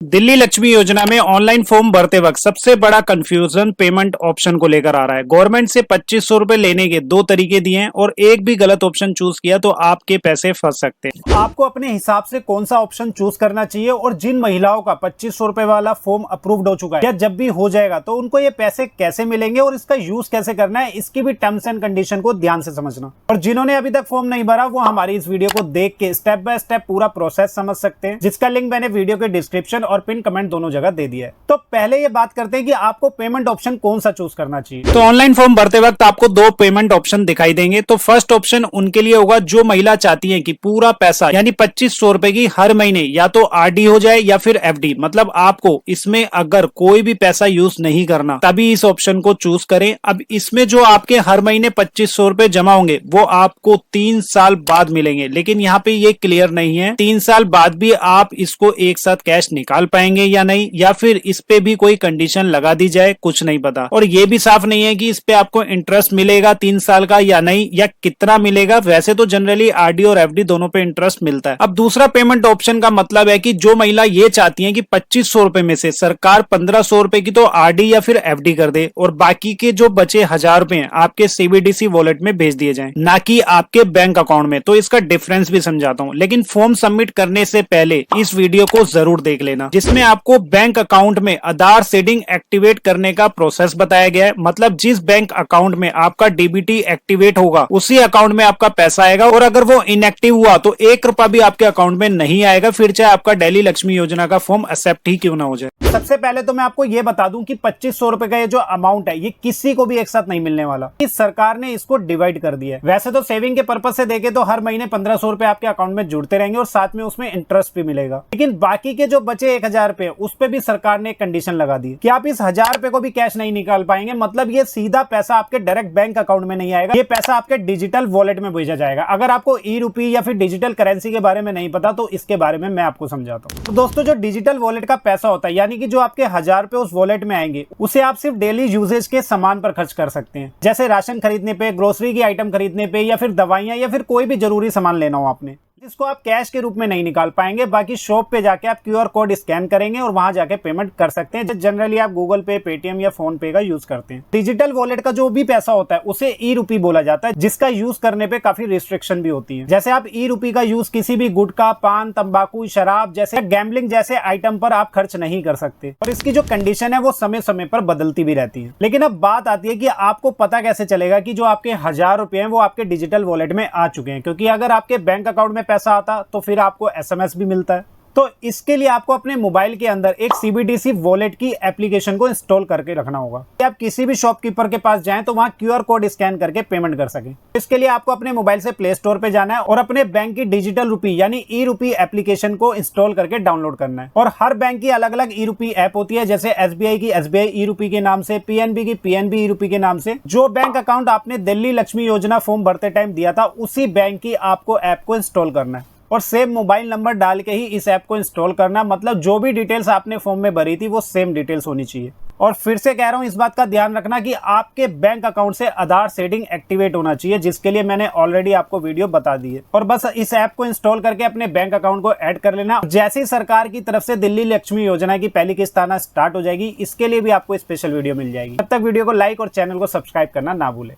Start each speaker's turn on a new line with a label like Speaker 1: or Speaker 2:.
Speaker 1: दिल्ली लक्ष्मी योजना में online form भरते वक्त सबसे बड़ा कंफ्यूजन पेमेंट ऑप्शन को लेकर आ रहा है। गवर्नमेंट से 2500 रुपए लेने के दो तरीके दिए हैं और एक भी गलत ऑप्शन चूज किया तो आपके पैसे फंस सकते हैं।
Speaker 2: आपको अपने हिसाब से कौन सा ऑप्शन चूज करना चाहिए और जिन महिलाओं का 2500 रुपए वाला फॉर्म अप्रूव्ड हो चुका है या जब भी हो जाएगा तो उनको ये पैसे कैसे मिलेंगे और इसका यूज कैसे करना है, इसकी भी टर्म्स एंड कंडीशन को ध्यान से समझना। और जिन्होंने अभी तक फॉर्म नहीं भरा वो हमारी इस वीडियो को देख के स्टेप बाय स्टेप पूरा प्रोसेस समझ सकते हैं, जिसका लिंक मैंने वीडियो के डिस्क्रिप्शन और पिन कमेंट दोनों जगह दे दिया है। तो पहले ये बात करते हैं कि आपको पेमेंट ऑप्शन कौन सा चूज करना चाहिए।
Speaker 1: तो ऑनलाइन फॉर्म भरते वक्त आपको दो पेमेंट ऑप्शन दिखाई देंगे। तो फर्स्ट ऑप्शन उनके लिए होगा जो महिला चाहती है कि पूरा पैसा यानी 2500 रुपए की हर महीने या तो आरडी हो जाए या फिर एफडी, मतलब आपको इसमें अगर कोई भी पैसा यूज नहीं करना तभी इस ऑप्शन को चूज करें। अब इसमें जो आपके हर महीने 2500 रुपए जमा होंगे वो आपको 3 साल बाद मिलेंगे, लेकिन यहाँ पे ये क्लियर नहीं है 3 साल बाद भी आप इसको एक साथ कैश निकाल पाएंगे या नहीं, या फिर इस पे भी कोई कंडीशन लगा दी जाए, कुछ नहीं पता। और ये भी साफ नहीं है कि इस पे आपको इंटरेस्ट मिलेगा 3 साल का या नहीं, या कितना मिलेगा। वैसे तो जनरली आरडी और एफडी दोनों पे इंटरेस्ट मिलता है। अब दूसरा पेमेंट ऑप्शन का मतलब है कि जो महिला ये चाहती है कि 2500 रुपए में से सरकार 1500 रुपए की तो आरडी या फिर एफडी कर दे और बाकी के जो बचे 1000 रुपए आपके सीबीडीसी वॉलेट में भेज दिए जाएं, ना कि आपके बैंक अकाउंट में। तो इसका डिफरेंस भी समझाता हूं, लेकिन फॉर्म सबमिट करने से पहले इस वीडियो को जरूर देख लेना, जिसमें आपको बैंक अकाउंट में आधार सीडिंग एक्टिवेट करने का प्रोसेस बताया गया है। मतलब जिस बैंक अकाउंट में आपका डीबीटी एक्टिवेट होगा उसी अकाउंट में आपका पैसा आएगा, और अगर वो इनएक्टिव हुआ तो 1 रुपया भी आपके अकाउंट में नहीं आएगा, फिर चाहे आपका दिल्ली लक्ष्मी योजना का फॉर्म एक्सेप्ट ही क्यों ना हो जाए।
Speaker 2: सबसे पहले तो मैं आपको ये बता दूं कि 2500 रुपए का ये जो अमाउंट है ये किसी को भी एक साथ नहीं मिलने वाला। इस सरकार ने इसको डिवाइड कर दिया है। वैसे तो सेविंग के पर्पज से देखे तो हर महीने 1500 रुपए आपके अकाउंट में जुड़ते रहेंगे और साथ में उसमें इंटरेस्ट भी मिलेगा, लेकिन बाकी के जो बचे 1000 रुपए उस पे भी सरकार ने एक कंडीशन लगा दी कि आप इस 1000 रुपए को भी कैश नहीं निकाल पाएंगे। मतलब ये सीधा पैसा आपके डायरेक्ट बैंक अकाउंट में नहीं आएगा, ये पैसा आपके डिजिटल वॉलेट में भेजा जाएगा। अगर आपको ई रुपी या फिर डिजिटल करेंसी के बारे में नहीं पता तो इसके बारे में मैं आपको समझाता हूँ। तो दोस्तों जो डिजिटल वॉलेट का पैसा होता है, यानी कि जो आपके 1000 रुपए उस वॉलेट में आएंगे उसे आप सिर्फ डेली यूजेज के सामान पर खर्च कर सकते हैं, जैसे राशन खरीदने पे, ग्रोसरी की आइटम खरीदने पे, या फिर दवाइयां, या फिर कोई भी जरूरी सामान लेना हो आपने, जिसको आप कैश के रूप में नहीं निकाल पाएंगे। बाकी शॉप पे जाके आप क्यूआर कोड स्कैन करेंगे और वहां जाके पेमेंट कर सकते हैं। जनरली आप गूगल पे, पेटीएम या फोन पे का यूज करते हैं। डिजिटल वॉलेट का जो भी पैसा होता है उसे ई रुपी बोला जाता है, जिसका यूज करने पे काफी रिस्ट्रिक्शन भी होती है। जैसे आप ई रुपी का यूज किसी भी गुटखा, पान, तंबाकू, शराब जैसे गैम्बलिंग जैसे आइटम पर आप खर्च नहीं कर सकते, और इसकी जो कंडीशन है वो समय समय पर बदलती भी रहती है। लेकिन अब बात आती है कि आपको पता कैसे चलेगा कि जो आपके 1000 रुपए हैं वो आपके डिजिटल वॉलेट में आ चुके हैं, क्योंकि अगर आपके बैंक अकाउंट में पैसा आता तो फिर आपको एसएमएस भी मिलता है। तो इसके लिए आपको अपने मोबाइल के अंदर एक सीबीडीसी वॉलेट की एप्लीकेशन को इंस्टॉल करके रखना होगा कि आप किसी भी शॉपकीपर के पास जाएं तो वहां क्यूआर कोड स्कैन करके पेमेंट कर सकें। इसके लिए आपको अपने मोबाइल से प्ले स्टोर पे जाना है और अपने बैंक की डिजिटल रुपी यानी ई रुपी एप्लीकेशन को इंस्टॉल करके डाउनलोड करना है। और हर बैंक की अलग अलग ई रुपी ऐप होती है, जैसे एसबीआई की एसबीआई ई रुपी के नाम से, पीएनबी की पीएनबी ई रुपी के नाम से। जो बैंक अकाउंट आपने दिल्ली लक्ष्मी योजना फॉर्म भरते टाइम दिया था उसी बैंक की आपको ऐप को इंस्टॉल करना है और सेम मोबाइल नंबर डाल के ही इस ऐप को इंस्टॉल करना। मतलब जो भी डिटेल्स आपने फॉर्म में भरी थी वो सेम डिटेल्स होनी चाहिए। और फिर से कह रहा हूं, इस बात का ध्यान रखना कि आपके बैंक अकाउंट से आधार सीडिंग एक्टिवेट होना चाहिए, जिसके लिए मैंने ऑलरेडी आपको वीडियो बता दी है। और बस इस ऐप को इंस्टॉल करके अपने बैंक अकाउंट को ऐड कर लेना। जैसे ही सरकार की तरफ से दिल्ली लक्ष्मी योजना की पहली किस्त आना स्टार्ट हो जाएगी, इसके लिए भी आपको स्पेशल वीडियो मिल जाएगी। तब तक वीडियो को लाइक और चैनल को सब्सक्राइब करना ना भूलें।